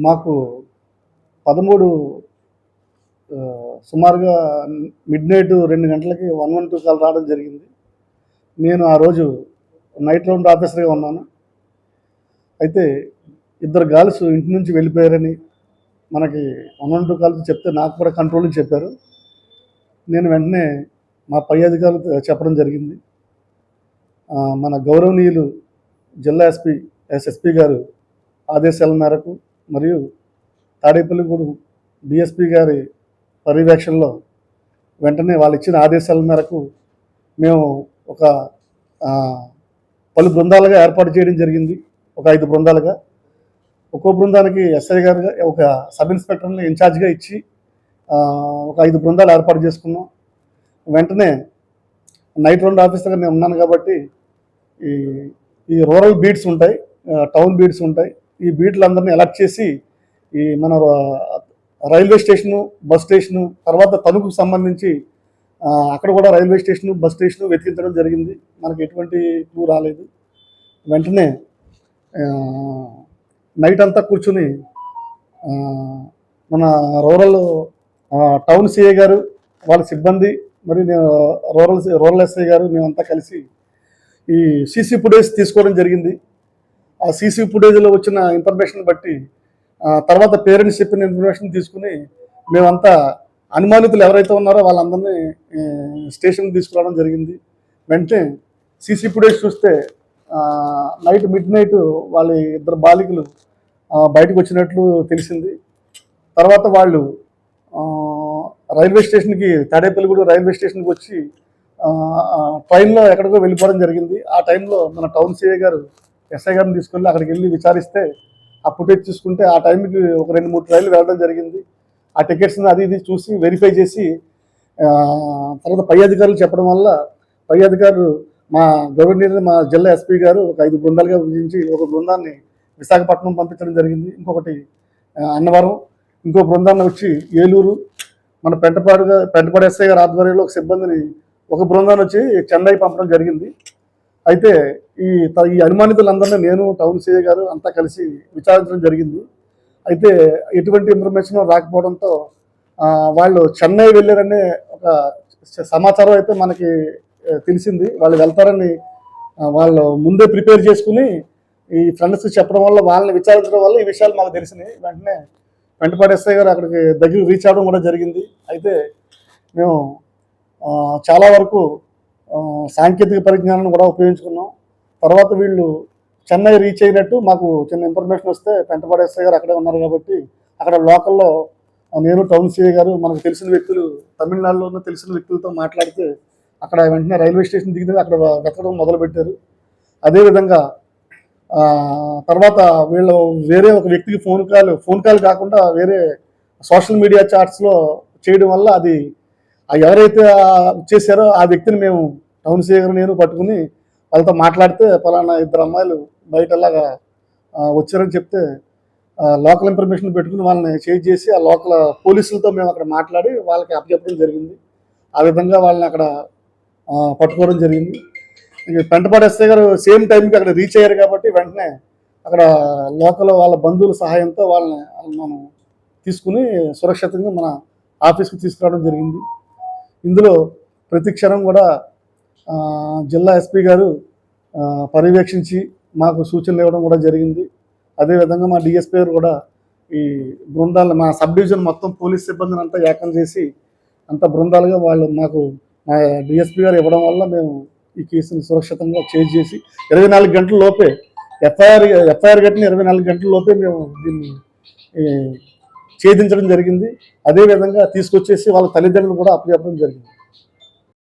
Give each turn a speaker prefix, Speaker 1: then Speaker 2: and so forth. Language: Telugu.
Speaker 1: మాకు 13 సుమారుగా మిడ్‌నైట్ 2 గంటలకి 112 కాల్ రావడం జరిగింది. నేను ఆ రోజు నైట్ రౌండ్ ఆఫీసర్‌గా ఉన్నాను. అయితే ఇద్దరు గర్ల్స్ ఇంటి నుంచి వెళ్ళిపోయారని మనకి 112 కాల్స్ చెప్తే నాకు కూడా కంట్రోల్ నుంచి చెప్పారు. నేను వెంటనే మా పై అధికారులకు చెప్పడం జరిగింది. మన గౌరవనీయులు జిల్లా ఎస్ఎస్పీ గారు ఆదేశాల మేరకు మరియు తాడేపల్లిగూడెం డిఎస్పీ గారి పర్యవేక్షణలో వెంటనే వాళ్ళు ఇచ్చిన ఆదేశాల మేరకు మేము ఒక పలు బృందాలుగా ఏర్పాటు చేయడం జరిగింది. ఒక 5 బృందాలుగా, ఒక్కో బృందానికి ఎస్ఐ గారుగా ఒక సబ్ ఇన్స్పెక్టర్ని ఇన్ఛార్జ్గా ఇచ్చి ఒక 5 బృందాలు ఏర్పాటు చేసుకున్నాం. వెంటనే నైట్ రౌండ్ ఆఫీసర్గా నేను ఉన్నాను కాబట్టి ఈ రూరల్ బీట్స్ ఉంటాయి, టౌన్ బీట్స్ ఉంటాయి. ఈ బీట్లందరినీ అలర్ట్ చేసి ఈ మన రైల్వే స్టేషను, బస్ స్టేషను, తర్వాత తణుకు సంబంధించి అక్కడ కూడా రైల్వే స్టేషను, బస్ స్టేషను వెతికించడం జరిగింది. మనకు ఎటువంటి క్లూ రాలేదు. వెంటనే నైట్ అంతా కూర్చుని మన రూరల్ టౌన్ సిఐ గారు, వాళ్ళ సిబ్బంది, మరి నేను రూరల్ ఎస్ఐ గారు, మేమంతా కలిసి ఈ సీసీ ఫుటేజ్ తీసుకోవడం జరిగింది. ఆ సీసీ ఫుటేజ్లో వచ్చిన ఇన్ఫర్మేషన్ బట్టి తర్వాత పేరెంట్స్ చెప్పిన ఇన్ఫర్మేషన్ తీసుకుని మేమంతా అనుమానితులు ఎవరైతే ఉన్నారో వాళ్ళందరినీ స్టేషన్కి తీసుకురావడం జరిగింది. వెంటనే సీసీ ఫుటేజ్ చూస్తే నైట్ మిడ్‌నైట్ వాళ్ళ ఇద్దరు బాలికలు బయటకు వచ్చినట్లు తెలిసింది. తర్వాత వాళ్ళు రైల్వే స్టేషన్కి, తాడేపల్లిగూడెం రైల్వే స్టేషన్కి వచ్చి ట్రైన్లో ఎక్కడికో వెళ్ళిపోవడం జరిగింది. ఆ టైంలో మన టౌన్ సిఐ గారు ఎస్ఐ గారిని తీసుకెళ్ళి అక్కడికి వెళ్ళి విచారిస్తే ఆ ఫుటేజ్ చూసుకుంటే ఆ టైంకి ఒక 2-3 ట్రైన్లు వెళ్ళడం జరిగింది. ఆ టికెట్స్ని అది ఇది చూసి వెరిఫై చేసి తర్వాత పై అధికారులు చెప్పడం వల్ల పై అధికారులు మా గవర్నర్, మా జిల్లా ఎస్పీ గారు ఒక 5 బృందాలుగా విభజించి ఒక బృందాన్ని విశాఖపట్నం పంపించడం జరిగింది. ఇంకొకటి అన్నవరం, ఇంకో బృందాన్ని వచ్చి ఏలూరు, మన పెంటపాడు ఎస్ఐ గారి ఆధ్వర్యంలో ఒక సిబ్బందిని ఒక బృందాన్ని వచ్చి చెన్నై పంపడం జరిగింది. అయితే ఈ అనుమానితులందరినీ నేను, టౌన్ సిఐ గారు అంతా కలిసి విచారించడం జరిగింది. అయితే ఎటువంటి ఇన్ఫర్మేషన్ రాకపోవడంతో వాళ్ళు చెన్నై వెళ్ళారనే ఒక సమాచారం అయితే మనకి తెలిసింది. వాళ్ళు వెళ్తారని వాళ్ళు ముందే ప్రిపేర్ చేసుకుని ఈ ఫ్రెండ్స్ చెప్పడం వల్ల, వాళ్ళని విచారించడం వల్ల ఈ విషయాలు మాకు తెలిసినాయి. వెంటనే వెంటపాటి ఎస్ఐ గారు అక్కడికి దగ్గరికి రీచ్ అవ్వడం కూడా జరిగింది. అయితే మేము చాలా వరకు సాంకేతిక పరిజ్ఞానాన్ని కూడా ఉపయోగించుకున్నాం. తర్వాత వీళ్ళు చెన్నై రీచ్ అయినట్టు మాకు చిన్న ఇన్ఫర్మేషన్ వస్తే పెంటపాడు ఎస్ఐ గారు అక్కడే ఉన్నారు కాబట్టి అక్కడ లోకల్లో నేను, టౌన్ సిఐ గారు, మనకు తెలిసిన వ్యక్తులు, తమిళనాడులో ఉన్న తెలిసిన వ్యక్తులతో మాట్లాడితే అక్కడ వెంటనే రైల్వే స్టేషన్ దిగితే అక్కడ వెతకడం మొదలుపెట్టారు. అదేవిధంగా తర్వాత వీళ్ళు వేరే ఒక వ్యక్తికి ఫోన్ కాల్ కాకుండా వేరే సోషల్ మీడియా చాట్స్లో చేయడం వల్ల అది ఎవరైతే చేశారో ఆ వ్యక్తిని మేము టౌన్ సిఐ గారు, నేను పట్టుకుని వాళ్ళతో మాట్లాడితే పలానా 2 అమ్మాయిలు బయటలాగా వచ్చారని చెప్తే లోకల్ ఇన్ఫర్మేషన్ పెట్టుకుని వాళ్ళని చేజ్ చేసి ఆ లోకల్ పోలీసులతో మేము అక్కడ మాట్లాడి వాళ్ళకి అప్పచెప్పడం జరిగింది. ఆ విధంగా వాళ్ళని అక్కడ పట్టుకోవడం జరిగింది. పెంటపాడు ఎస్ఐ గారు సేమ్ టైంకి అక్కడ రీచ్ అయ్యారు కాబట్టి వెంటనే అక్కడ లోకల్ వాళ్ళ బంధువుల సహాయంతో వాళ్ళని మనం తీసుకుని సురక్షితంగా మన ఆఫీస్కి తీసుకురావడం జరిగింది. ఇందులో ప్రతి క్షణం కూడా జిల్లా ఎస్పీ గారు పర్యవేక్షించి మాకు సూచనలు ఇవ్వడం కూడా జరిగింది. అదేవిధంగా మా డిఎస్పీ గారు కూడా ఈ బృందాలు, మా సబ్ డివిజన్ మొత్తం పోలీస్ సిబ్బందిని అంతా ఏకం చేసి అంత బృందాలుగా వాళ్ళు మాకు మా డిఎస్పీ గారు ఇవ్వడం వల్ల మేము ఈ కేసుని సురక్షితంగా చేజ్ చేసి 24 గంటల లోపే ఎఫ్ఐఆర్ కట్టిన 24 గంటల లోపే మేము దీన్ని ఛేదించడం జరిగింది. అదేవిధంగా తీసుకొచ్చేసి వాళ్ళ తల్లిదండ్రులు కూడా అప్పచెప్పడం జరిగింది.